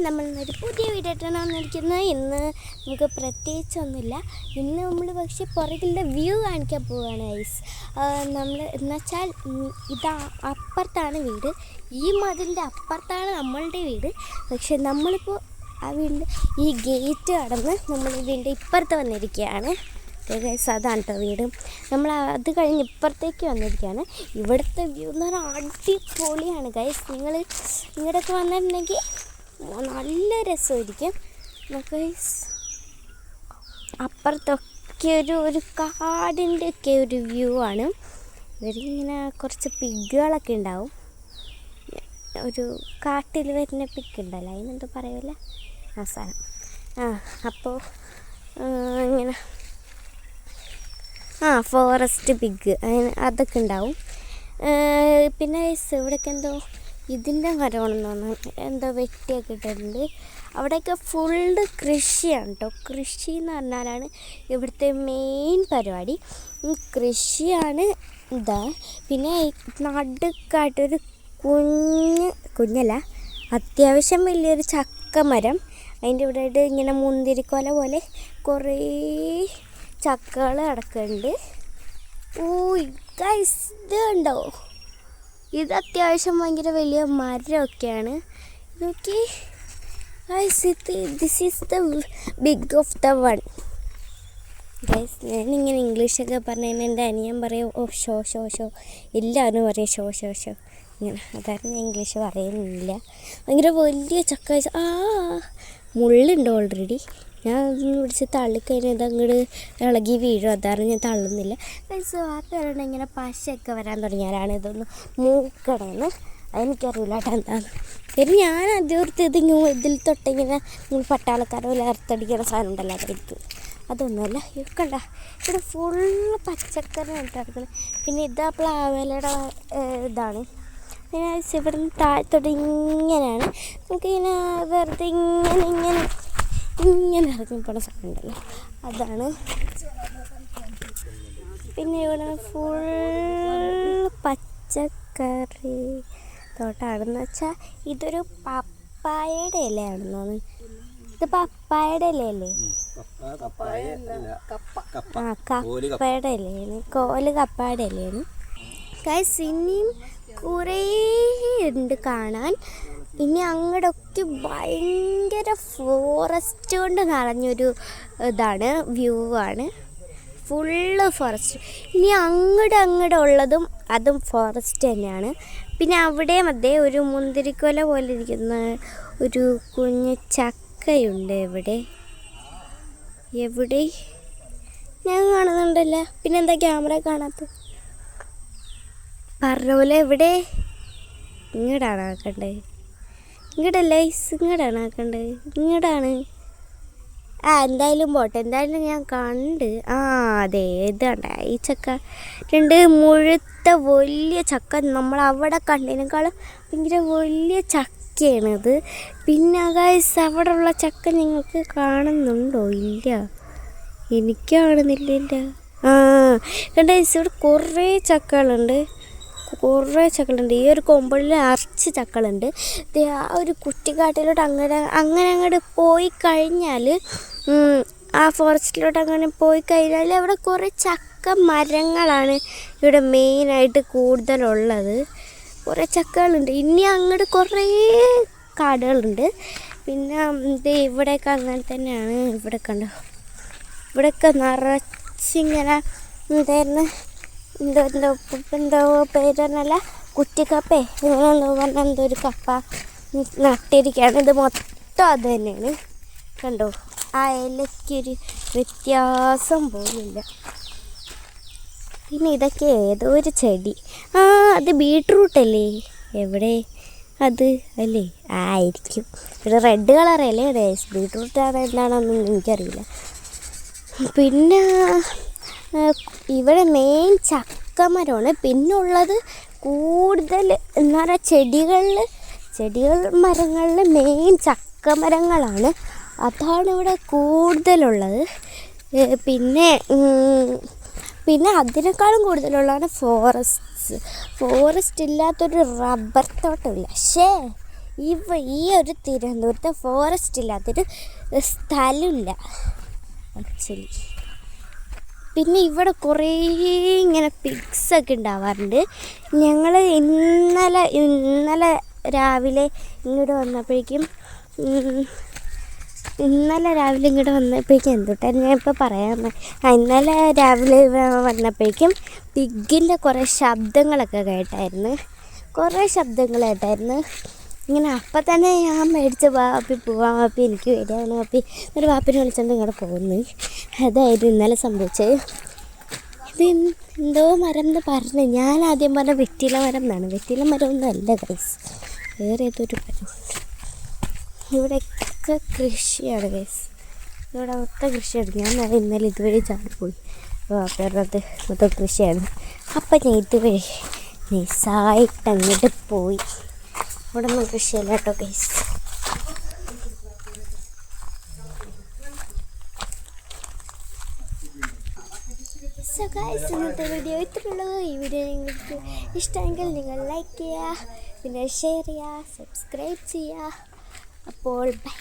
നമ്മളൊരു പുതിയ വീഡിയോ ആയിട്ടാണ് വന്നിരിക്കുന്നത്. ഇന്ന് നമുക്ക് പ്രത്യേകിച്ചൊന്നുമില്ല. ഇന്ന് നമ്മൾ പക്ഷേ പുറകിലെ വ്യൂ കാണിക്കാൻ പോവുകയാണ് ഗൈസ്. നമ്മൾ എന്നുവെച്ചാൽ ഇതാ അപ്പുറത്താണ് വീട്, ഈ മതിലിൻ്റെ അപ്പുറത്താണ് നമ്മളുടെ വീട്. പക്ഷെ നമ്മളിപ്പോൾ ആ വീടിൻ്റെ ഈ ഗേറ്റ് കടന്ന് നമ്മൾ ഇതിൻ്റെ ഇപ്പുറത്ത് വന്നിരിക്കുകയാണ് ഗൈസ്. അതാണ് കേട്ടോ വീട്. നമ്മൾ അത് കഴിഞ്ഞ് ഇപ്പുറത്തേക്ക് വന്നിരിക്കുകയാണ്. ഇവിടുത്തെ വ്യൂ എന്ന് പറഞ്ഞാൽ അടിപൊളിയാണ് ഗൈസ്. നിങ്ങൾ ഇങ്ങോട്ടൊക്കെ വന്നിട്ടുണ്ടെങ്കിൽ നല്ല രസമായിരിക്കും. ഗൈസ് അപ്പുറത്തൊക്കെ ഒരു കാടിൻ്റെ ഒക്കെ ഒരു വ്യൂ ആണ്. ഇവരിങ്ങനെ കുറച്ച് പിഗുകളൊക്കെ ഉണ്ടാവും. ഒരു കാട്ടിൽ വരുന്ന പിഗ് ഉണ്ടല്ലോ, അതിനെന്തോ പറയുമല്ലോ ആ സാധനം. അപ്പോൾ ഇങ്ങനെ ഫോറസ്റ്റ് പിഗ് അതൊക്കെ ഉണ്ടാവും. പിന്നെ ഇവിടെയൊക്കെ എന്തോ ഇതിൻ്റെ മരമാണെന്ന് തോന്നുന്നു, എന്തോ വെട്ടിയൊക്കെ ഇട്ടിട്ടുണ്ട്. അവിടെയൊക്കെ ഫുള്ള് കൃഷിയാണ് കേട്ടോ. കൃഷി എന്ന് പറഞ്ഞാലാണ് ഇവിടുത്തെ മെയിൻ പരിപാടി. കൃഷിയാണ് ഇതാ. പിന്നെ നടുക്കായിട്ടൊരു കുഞ്ഞല്ല, അത്യാവശ്യം വലിയൊരു ചക്കമരം. അതിൻ്റെ ഇവിടെ ആയിട്ട് ഇങ്ങനെ മുന്തിരിക്കൊല പോലെ കുറേ ചക്കകൾ കിടക്കുന്നുണ്ട്. ഗൈസ് ഇത് കണ്ടോ, ഇത് അത്യാവശ്യം ഭയങ്കര വലിയ മരമൊക്കെയാണ്. നോക്കി guys, this is the big of the one. Guys ഞാനിങ്ങനെ ഇംഗ്ലീഷൊക്കെ പറഞ്ഞു എൻ്റെ അനിയൻ പറയും ഓ ഷോ ഷോ ഷോ, എല്ലാവരും പറയും ഷോ ഷോ ഷോ ഇങ്ങനെ. അതായത് ഞാൻ ഇംഗ്ലീഷ് പറയുന്നില്ല. ഭയങ്കര വലിയ ചക്ക. മുള്ളുണ്ട് ഓൾറെഡി. ഞാൻ അതൊന്ന് പിടിച്ച് തള്ളിക്കഴിഞ്ഞാൽ ഇതങ്ങോട്ട് ഇളകി വീഴും. അതാണ് ഞാൻ തള്ളുന്നില്ല. ഗൈസ് വാർത്തകളുണ്ട് ഇങ്ങനെ പശയൊക്കെ വരാൻ തുടങ്ങിയാലാണ് ഇതൊന്ന് മൂക്കണമെന്ന്. അതെനിക്കറിയില്ല കേട്ടോ എന്താണെന്ന്. പിന്നെ ഞാൻ അതോർത്ത് ഇതിൽ തൊട്ടിങ്ങനെ പട്ടാളക്കാരെ പോലെ അറുത്തടിക്കുന്ന സാധനം ഉണ്ടല്ലോ, അതായിരിക്കും. അതൊന്നുമല്ല. കണ്ട ഇവിടെ ഫുള്ള് പച്ചക്കറി നട്ടിരിക്കുന്നത്. പിന്നെ ഇതാ പ്ലാവേലയുടെ ഇതാണ്. പിന്നെ ഇവിടെ നിന്ന് താഴത്തോട്ട് ഇങ്ങനെയാണ്. നമുക്കിങ്ങനെ വെറുതെ ഇങ്ങനെ ഇറങ്ങിപ്പോണ സാധനം ഉണ്ടല്ലോ, അതാണ്. പിന്നെ ഇവിടെ ഫുൾ പച്ചക്കറി തോട്ടമാണെന്ന് വെച്ചാൽ ഇതൊരു പപ്പായയുടെ ഇലയാണെന്ന് തോന്നുന്നു. ഇത് പപ്പായയുടെ ഇലയല്ലേ? കപ്പയുടെ ഇലയാണ്, കോല് കപ്പയുടെ ഇലയാണ്. ഗൈസ് ഇനിയും കുറേ ഉണ്ട് കാണാൻ. ഇനി അങ്ങോട്ടൊക്കെ ഭയങ്കര ഫോറസ്റ്റ് കൊണ്ട് നിറഞ്ഞൊരു ഇതാണ്, വ്യൂ ആണ്. Full forest. ഇനി അങ്ങോട്ട് ഉള്ളതും അതും ഫോറസ്റ്റ് തന്നെയാണ്. പിന്നെ അവിടെ അതേ ഒരു മുന്തിരിക്കൊല പോലെ ഇരിക്കുന്ന ഒരു കുഞ്ഞ് ചക്കയുണ്ട്. എവിടെ ഞാൻ കാണുന്നുണ്ടല്ലോ. പിന്നെന്താ ക്യാമറ കാണാത്ത? പറഞ്ഞ പോലെ എവിടെ? ഇങ്ങോട്ടാണ് ആക്കണ്ടേ? ഇങ്ങോട്ടല്ലേ? ഇങ്ങോട്ടാണ് ആക്കണ്ടേ? ഇങ്ങോട്ടാണ്. എന്തായാലും പോട്ടെ. എന്തായാലും ഞാൻ കണ്ട്. അതെ ഇത് കണ്ട ഈ ചക്ക, രണ്ട് മുഴുത്ത വലിയ ചക്ക. നമ്മളവിടെ കണ്ടതിനേക്കാളും ഭയങ്കര വലിയ ചക്കയാണിത്. പിന്നെ ഗൈസ് അവിടെ ഉള്ള ചക്ക നിങ്ങൾക്ക് കാണുന്നുണ്ടോ? ഇല്ല, എനിക്ക് കാണുന്നില്ല. കണ്ട ഇവിടെ കുറേ ചക്കകളുണ്ട്. ഈ ഒരു കൊമ്പിൽ അരച്ച് ചക്കളുണ്ട്. ആ ഒരു കുറ്റിക്കാട്ടിലോട്ട് അങ്ങനെ അങ്ങോട്ട് പോയി കഴിഞ്ഞാൽ, ആ ഫോറസ്റ്റിലോട്ട് അങ്ങനെ പോയി കഴിഞ്ഞാൽ അവിടെ കുറേ ചക്ക മരങ്ങളാണ് ഇവിടെ മെയിനായിട്ട് കൂടുതലുള്ളത്. കുറേ ചക്കകളുണ്ട്. ഇനി അങ്ങോട്ട് കുറേ കാടുകളുണ്ട്. പിന്നെ ഇവിടെയൊക്കെ അങ്ങനെ തന്നെയാണ്. ഇവിടെ കണ്ടോ, ഇവിടെയൊക്കെ നിറച്ചിങ്ങനെ എന്തായിരുന്നു എന്തോ പേര് പറഞ്ഞല്ല, കുറ്റിക്കപ്പേ ഇങ്ങനെന്തോ പറഞ്ഞാൽ എന്തോ ഒരു കപ്പ നട്ടിരിക്കുകയാണ്. ഇത് മൊത്തം അത് തന്നെയാണ്. കണ്ടോ, ആ ഇലയ്ക്കൊരു വ്യത്യാസം പോലുമില്ല. പിന്നെ ഇതൊക്കെ ഏതോ ഒരു ചെടി. അത് ബീട്രൂട്ടല്ലേ? എവിടെ അത്? അല്ലേ, ആയിരിക്കും. ഇവിടെ റെഡ് കളറല്ലേ ബീട്രൂട്ടാണ് എന്താണെന്നൊന്നും എനിക്കറിയില്ല. പിന്നെ ഇവിടെ മെയിൻ ചക്കമരമാണ്. പിന്നുള്ളത് കൂടുതൽ എന്ന് പറഞ്ഞാൽ മരങ്ങളിൽ മെയിൻ ചക്കമരങ്ങളാണ്. അതാണ് ഇവിടെ കൂടുതലുള്ളത്. പിന്നെ അതിനേക്കാളും കൂടുതലുള്ളതാണ് ഫോറസ്റ്റ് ഇല്ലാത്തൊരു റബ്ബർ തോട്ടമില്ല. ഈ ഒരു തിരുവനന്തപുരത്തെ ഫോറസ്റ്റ് ഇല്ലാത്തൊരു സ്ഥലമില്ല ആക്ച്വലി. പിന്നെ ഇവിടെ കുറേ ഇങ്ങനെ പിഗ്സൊക്കെ ഉണ്ടാവാറുണ്ട്. ഞങ്ങൾ ഇന്നലെ രാവിലെ ഇങ്ങോട്ട് വന്നപ്പോഴേക്കും എന്തുട്ടായിരുന്നു ഞാൻ ഇപ്പോൾ പറയാൻ ഇന്നലെ രാവിലെ വന്നപ്പോഴേക്കും പിഗിൻ്റെ കുറേ ശബ്ദങ്ങളൊക്കെ കേട്ടായിരുന്നു. ഇങ്ങനെ അപ്പം തന്നെ ഞാൻ മേടിച്ച വാപ്പി പോവാം, വാപ്പി എനിക്ക് വരികയാണ് വാപ്പി, ഒരു വാപ്പിനെ വിളിച്ചുകൊണ്ട് ഇങ്ങോട്ട് പോകുന്നു. അതായിരുന്നു ഇന്നലെ സംഭവിച്ചത്. ഇത് എന്തോ മരം എന്ന് പറഞ്ഞു, ഞാൻ ആദ്യം പറഞ്ഞ വെറ്റില മരം എന്നാണ്. വെറ്റില മരമൊന്നും അല്ല ഗൈസ്, വേറെ ഏതൊരു മരം. ഇവിടെയൊക്കെ കൃഷിയാണ് ഗൈസ്, ഇവിടെ മൊത്തം കൃഷിയാണ്. ഞാൻ ഇന്നലെ ഇതുവഴി ചാടിപ്പോയി, വാപ്പേറത് മൊത്തം കൃഷിയാണ്. അപ്പം ഞാൻ ഇതുവഴി നൈസായിട്ട് അങ്ങോട്ട് പോയി. ഇവിടെ ഒന്നും കൃഷിയല്ല കേട്ടോ ഗൈസ്. സോ ഗൈസ്, ഇന്നത്തെ വീഡിയോ ഇത്രയുള്ളൂ. ഈ വീഡിയോ നിങ്ങൾക്ക് ഇഷ്ടമെങ്കിൽ നിങ്ങൾ ലൈക്ക് ചെയ്യുക, പിന്നെ ഷെയർ ചെയ്യുക, സബ്സ്ക്രൈബ് ചെയ്യുക. അപ്പോൾ ബൈ.